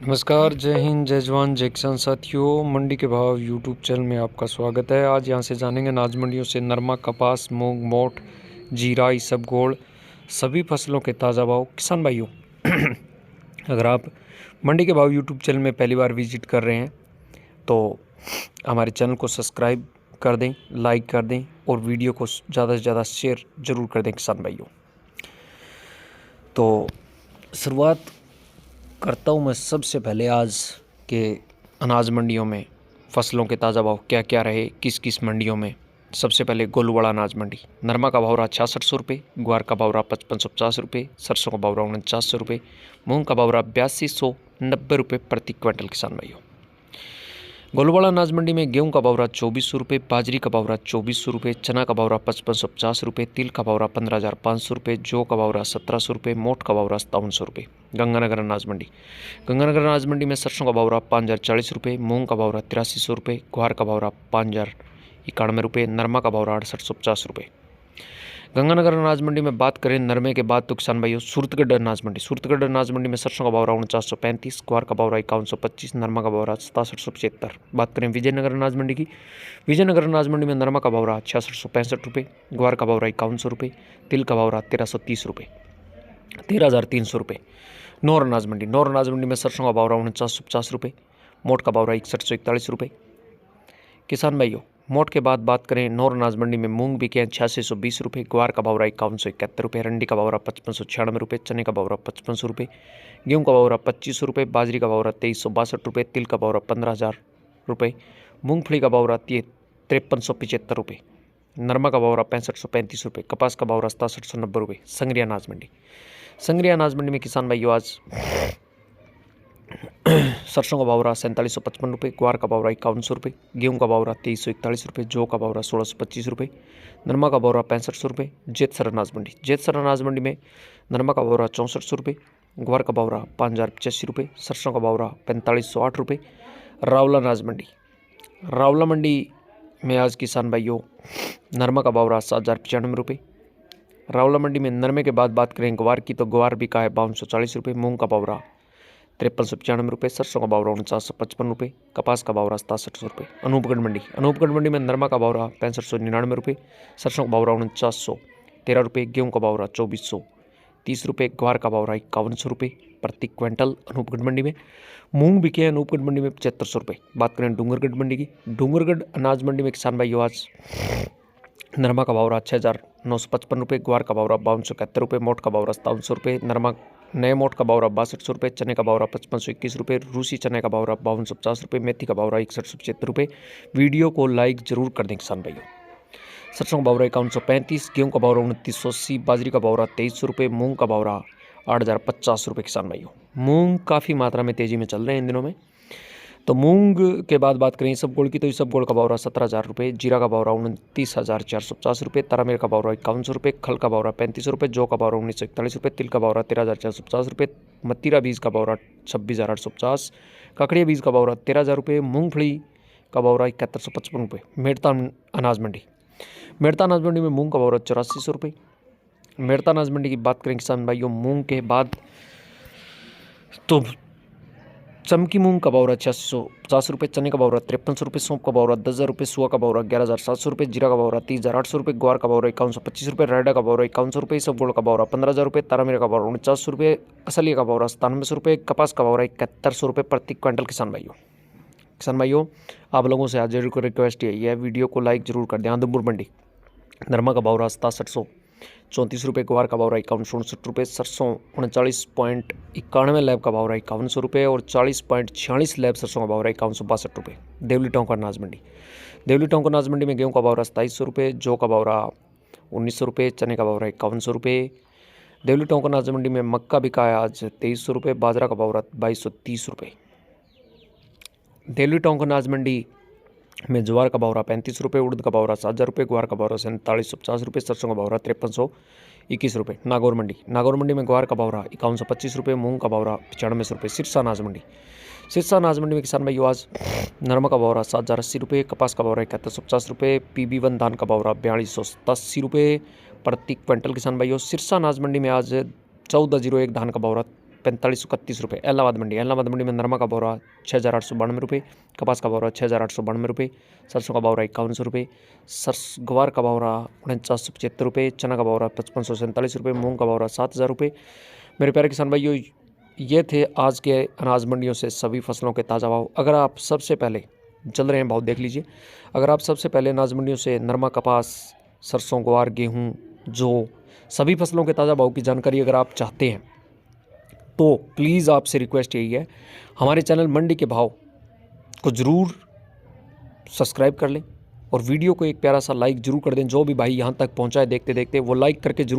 नमस्कार, जय हिंद, जय जवान, जय किसान साथियों। मंडी के भाव यूट्यूब चैनल में आपका स्वागत है। आज यहाँ से जानेंगे अनाज मंडियों से नरमा, कपास, मूंग, मोठ, जीरा, इसबगोल सभी फसलों के ताज़ा भाव। किसान भाइयों, अगर आप मंडी के भाव यूट्यूब चैनल में पहली बार विजिट कर रहे हैं तो हमारे चैनल को सब्सक्राइब कर दें, लाइक कर दें और वीडियो को ज़्यादा से ज़्यादा शेयर ज़रूर कर दें। किसान भाइयों, तो शुरुआत करता हूँ मैं सबसे पहले आज के अनाज मंडियों में फसलों के ताज़ा भाव क्या क्या रहे, किस किस मंडियों में। सबसे पहले गोलूवाड़ा अनाज मंडी, नरमा का भाव रहा 6600 रुपये, ग्वार का भाव रहा 5550 रुपये, सरसों का भाव रहा 4900 रुपये, मूंग का भाव रहा 8290 रुपये प्रति क्विंटल। किसान भाइयों, गोलूवाड़ा अनाज मंडी में गेहूं का भाव रहा 2400 रुपये, बाजरी का भाव रहा 2400 रुपये, चना का भाव रहा 5550 रुपये, तिल का भाव रहा 15500 रुपये, जौ का भाव रहा 1700 रुपये, मोठ का भाव रहा 5700 रुपये। गंगानगर अनाज मंडी, गंगानगर अनाज मंडी में सरसों का भाव रहा 5040 रुपये, मूंग का भाव रहा 8300 रुपये, ग्वार का भाव रहा 5091 रुपये, नरमा का भाव रहा 6850 रुपये। गंगानगर अनाज मंडी में बात करें नरमे के बाद तो किसान भाइयों सूरतगढ़ अनाज मंडी, सूरतगढ़ अनाज मंडी में सरसों का भाव रहा 4935, ग्वार का भाव रहा 5125, नरमा का भाव रहा 6775। बात करें विजयनगर अनाज मंडी की, विजयनगर अनाज मंडी में नरमा का भाव रहा 6665 रुपये, ग्वार का भाव रहा 5100 रुपये, तिल का भाव रहा 1330 रुपये, 13300 रुपये। नौर अनाज मंडी, नौर अनाज मंडी में सरसों का भाव रहा 4950 रुपये, मोठ का भाव रहा 6141 रुपये। किसान भाइयों, मोठ के बाद बात करें नौर अनाज मंडी में मूंग बिके हैं 8620 रुपये, ग्वार का भाव रहा 5171 रुपये, रंडी का भाव रहा 5596 रुपये, चने का भाव रहा 5500 रुपये, गेहूं का भाव रहा 2500 रुपये, बाजरी का भाव रहा 2362 रुपये, तिल का भाव रहा 15000 रुपये, मूंगफली का भाव रहा 5375 रुपये, नरमा का भाव रहा 6535 रुपये, कपास का भाव रहा 6790 रुपये। संग्रिया अनाज मंडी, संग्रिया अनाज मंडी में किसान भाइयों आज सरसों का भाव रहा 4755 रुपये, ग्वार का भाव रहा 5100 रुपये, गेहूं का भाव रहा 2341 रुपये, जौ का भाव रहा 1625 रुपये, नरमा का भाव रहा 6500 रुपये। जेतसर अनाज मंडी, जेतसर अनाज मंडी में नरमा का भाव रहा 6400 रुपये, ग्वार का भाव रहा 5085 रुपये, सरसों का भाव रहा 4508 रुपये। रावला अनाज मंडी, रावला मंडी में आज किसान भाइयों नरमा का भाव रहा 7095 रुपये। रावला मंडी में नरमे के बाद बात करें ग्वार की तो ग्वार बिका है 5240 रुपये, मूंग का भाव रहा 5395 रुपये, सरसों का भाव रहा 4955 रुपये, कपास का भाव रहा 6700 रुपये। अनूपगढ़ मंडी, अनूपगढ़ मंडी में नरमा का भाव रहा 6599 रुपये, सरसों का भाव रहा 4913 रुपये, गेहूं का भाव रहा 2430 रुपये, ग्वार का भाव रहा 5100 रुपये प्रति क्विंटल। अनूपगढ़ मंडी में मूंग बिके हैं अनूपगढ़ मंडी में 7500 रुपये। बात करें डूंगरगढ़ मंडी की, डूंगरगढ़ अनाज मंडी में किसान भाइयों आज नरमा का भाव रहा 6955 रुपये, ग्वार का भाव रहा 5271 रुपये, मोठ का भाव रहा 5700 रुपये, नरमा नए मोठ का भाव रहा 6200 रुपये, चने का भाव रहा 5521 रुपये, रूसी चने का भाव रहा 5250 रुपये, मेथी का भाव रहा 6175 रुपये। वीडियो को लाइक जरूर कर दें किसान भाइयों। सरसों का भाव रहा 5135, गेहूं का भाव रहा 2980, बाजरी का भाव रहा 2300 रुपये, मूंग का भाव रहा 8050 रुपये। किसान भाइयों, मूंग काफ़ी मात्रा में तेज़ी में चल रहे हैं इन दिनों में। तो मूंग के बाद बात करें इसबगोल की तो इसबगोल का भाव रहा 17000 रुपये, जीरा का भाव रहा 29450 रुपये, तारामीर का भाव रहा 5100 रुपये, खल का भाव रहा 3500 रुपये, जौ का भाव रहा 1941 रुपये, तिल का भाव रहा 13450 रुपये, मतीरा बीज का भाव रहा 26850, ककड़िया बीज का भाव रहा 13000 रुपये, मूंगफली का भाव रहा 7155 रुपये। मेड़ता अनाज मंडी, मेड़ता अनाज मंडी में मूंग का भाव रहा 8400 रुपये। मेड़ता अनाज मंडी की बात करें किसान भाइयों मूंग के बाद तो चमकी मूंग का भाव रहा 8650 रुपये, चने का भाव रहा 5300 रुपये, सौंफ का भाव रहा 10000 रुपये, सुआ का भाव रहा 11700 रुपये, जीरा का भाव रहा 30800 रुपये, ग्वार का भाव रहा 5125 रुपये, रायडा का भाव रहा 5100 रुपये, इसबगोल का भाव रहा 15000 रुपये, तारामीरा का भाव रहा 4900 रुपये, असलिया का भाव रहा 9700 रुपये, कपास का भाव रहा 7100 रुपये प्रति क्विंटल। किसान भाइयों आप लोगों से आज जरूर रिक्वेस्ट यही है, वीडियो को लाइक जरूर कर दें। आदमपुर मंडी, नरमा का भाव रहा 6734 रुपये, ग्वार का भाव रहा 5167 रुपये, सरसों 39.91 लैब का भाव रहा 5100 रुपये और 40.46 लैब सरसों का भाव रहा 5162 रुपये। देवली टोंक अनाज मंडी, देवली टोंक अनाज मंडी में गेहूं का भाव रहा 2700 रुपये, जौ का भाव रहा 1900 रुपये, चने का भाव रहा 5100 रुपये। देवली टोंक अनाज मंडी में मक्का बिका है आज 2300 रुपये, बाजरा का भाव रहा 2230 रुपये। देवली टोंक अनाज मंडी में ज्वार का भाव रहा 35 रुपये, उड़द का भाव रहा 7000 रुपये, ग्वार का भाव रहा 4750 रुपये, सरसों का भाव रहा 5321 रुपये। नागौर मंडी, नागौर मंडी में ग्वार का भाव रहा 5125 रुपये, मूंग का भाव रहा 95 रुपये। सिरसा अनाज मंडी, सिरसा अनाज मंडी में किसान भाइयों आज नरमा का भाव रहा 7080 रुपये, कपास का भाव रहा 7150 रुपये, PB1 धान का भाव रहा 4287 रुपये प्रति क्विंटल। किसान भाइयों सिरसा अनाज मंडी में आज 1401 धान का भाव रहा ₹4531। इलाहाबाद मंडी में नरमा का भाव रहा ₹6,892, कपास का भाव रहा ₹6,892, सरसों का भाव रहा ₹5100, गवार का भाव रहा ₹4975, चना का भाव रहा ₹5547, मूंग का भाव रहा ₹7000। मेरे प्यारे किसान भाइयों, ये थे आज के अनाज मंडियों से सभी फसलों के ताज़ा भाव। अगर आप सबसे पहले चल रहे हैं भाव देख लीजिए। अगर आप सबसे पहले अनाज मंडियों से नरमा, कपास, सरसों, ग्वार, गेहूं, जौ सभी फसलों के ताज़ा भाव की जानकारी अगर आप चाहते हैं तो प्लीज़ आपसे रिक्वेस्ट यही है, हमारे चैनल मंडी के भाव को ज़रूर सब्सक्राइब कर लें और वीडियो को एक प्यारा सा लाइक ज़रूर कर दें। जो भी भाई यहाँ तक पहुँचा है देखते देखते वो लाइक करके ज़रूर